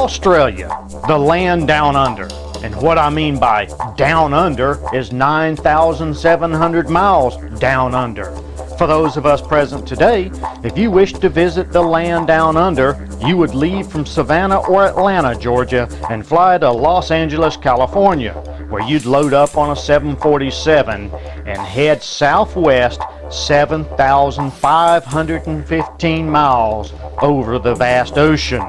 Australia, the land down under. And what I mean by down under is 9,700 miles down under. For those of us present today, if you wish to visit the land down under, you would leave from Savannah or Atlanta, Georgia, and fly to Los Angeles, California, where you'd load up on a 747 and head southwest 7,515 miles over the vast ocean.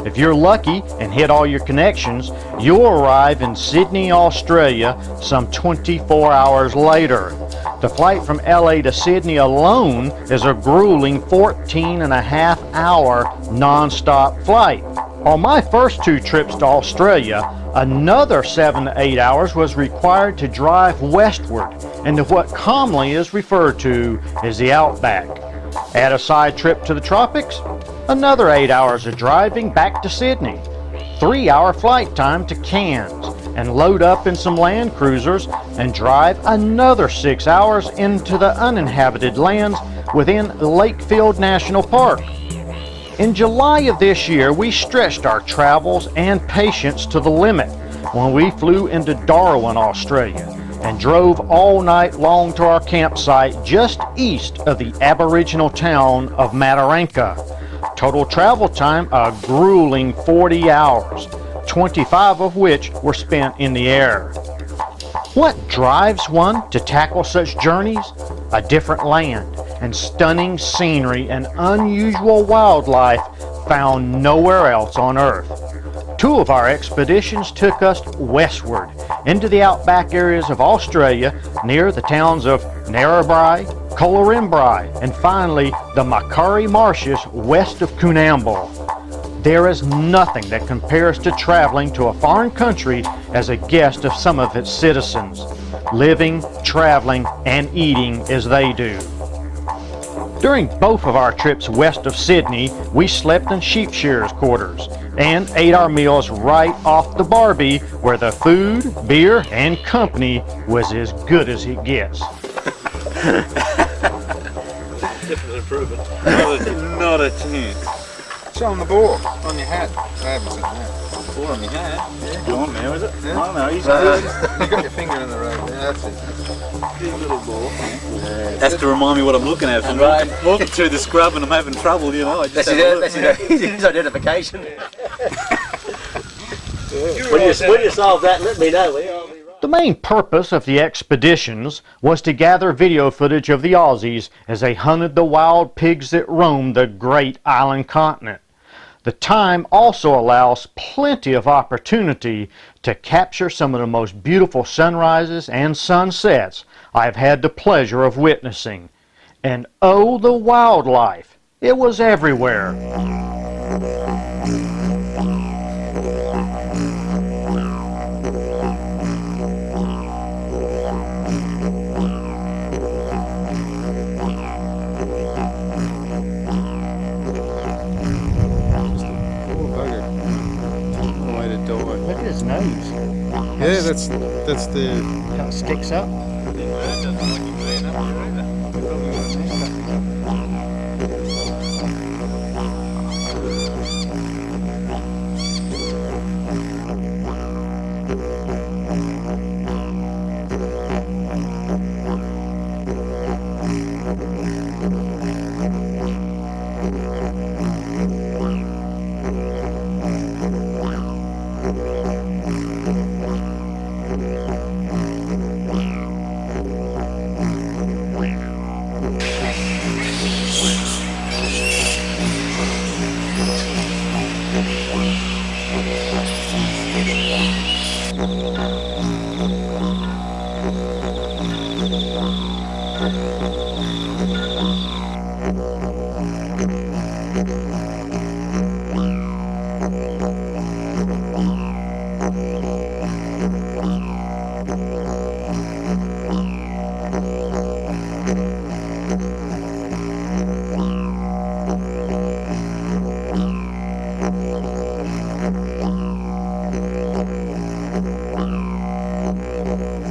If you're lucky and hit all your connections, you'll arrive in Sydney, Australia some 24 hours later. The flight from LA to Sydney alone is a grueling 14.5-hour non-stop flight. On my first 2 trips to Australia, another 7 to 8 hours was required to drive westward into what commonly is referred to as the Outback. Add a side trip to the tropics, another 8 hours of driving back to Sydney, 3-hour flight time to Cairns, and load up in some land cruisers and drive another 6 hours into the uninhabited lands within Lakefield National Park. In July of this year, we stretched our travels and patience to the limit when we flew into Darwin, Australia, and drove all night long to our campsite just east of the Aboriginal town of Mataranka. Total travel time a grueling 40 hours, 25 of which were spent in the air. What drives one to tackle such journeys? A different land and stunning scenery and unusual wildlife found nowhere else on Earth. 2 of our expeditions took us westward into the outback areas of Australia near the towns of Narrabri, Colarembri, and finally the Macquarie Marshes west of Coonamble. There is nothing that compares to traveling to a foreign country as a guest of some of its citizens, living, traveling, and eating as they do. During both of our trips west of Sydney, we slept in sheep shearers' quarters and ate our meals right off the barbie, where the food, beer, and company was as good as it gets. Definitely improvement. Not a chance. Show him the ball on your hat. I haven't seen that. Ball on my hat? Yeah. Go on now, is it? Yeah. I don't know, he's You got your finger in the road there, that's it. big little ball. That's to remind me what I'm looking at. From walking through the scrub and I'm having trouble, you know. I just That's his identification. When you solve that, let me know. The main purpose of the expeditions was to gather video footage of the Aussies as they hunted the wild pigs that roamed the great island continent. The time also allows plenty of opportunity to capture some of the most beautiful sunrises and sunsets I've had the pleasure of witnessing. And oh, the wildlife! It was everywhere. Look at his nose. Yeah, that's the... Kind of sticks up.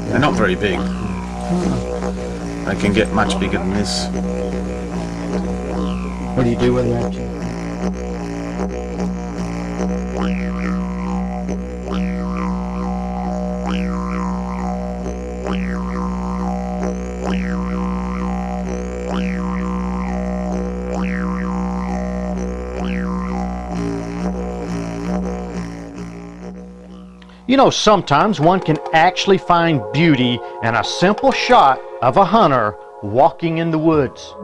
They're not very big. They can get much bigger than this. What do you do with them? You know, sometimes one can actually find beauty in a simple shot of a hunter walking in the woods.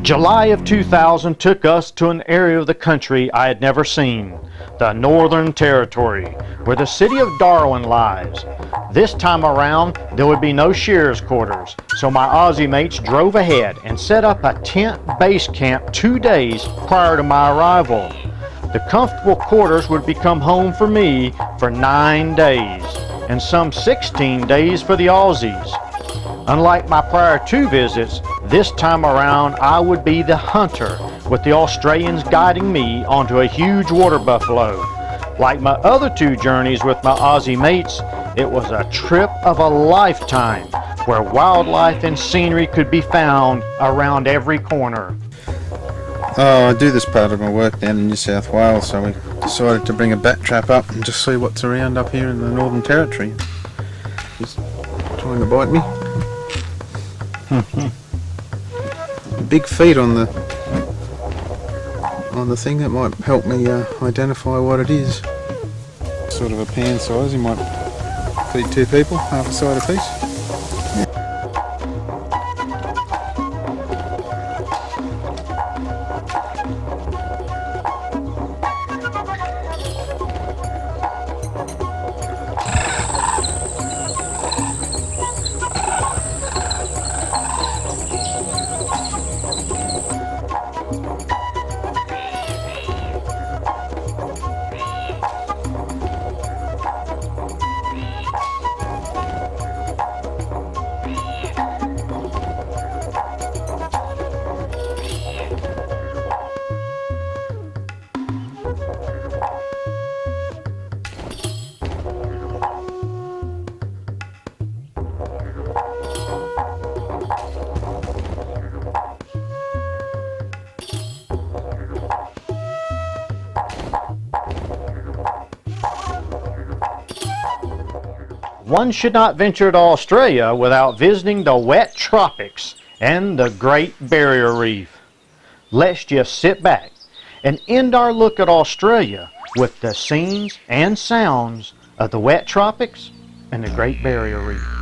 July of 2000 took us to an area of the country I had never seen, the Northern Territory, where the city of Darwin lies. This time around, there would be no shearers' quarters, so my Aussie mates drove ahead and set up a tent base camp 2 days prior to my arrival. The comfortable quarters would become home for me for 9 days, and some 16 days for the Aussies. Unlike my prior 2 visits, this time around I would be the hunter, with the Australians guiding me onto a huge water buffalo. Like my other 2 journeys with my Aussie mates, it was a trip of a lifetime, where wildlife and scenery could be found around every corner. Oh, I do this part of my work down in New South Wales, so we decided to bring a bat trap up and just see what's around up here in the Northern Territory. He's trying to bite me. Big feet on the thing that might help me identify what it is. Sort of a pan size, you might feed 2 people, half a side apiece. One should not venture to Australia without visiting the wet tropics and the Great Barrier Reef. Let's just sit back and end our look at Australia with the scenes and sounds of the wet tropics and the Great Barrier Reef.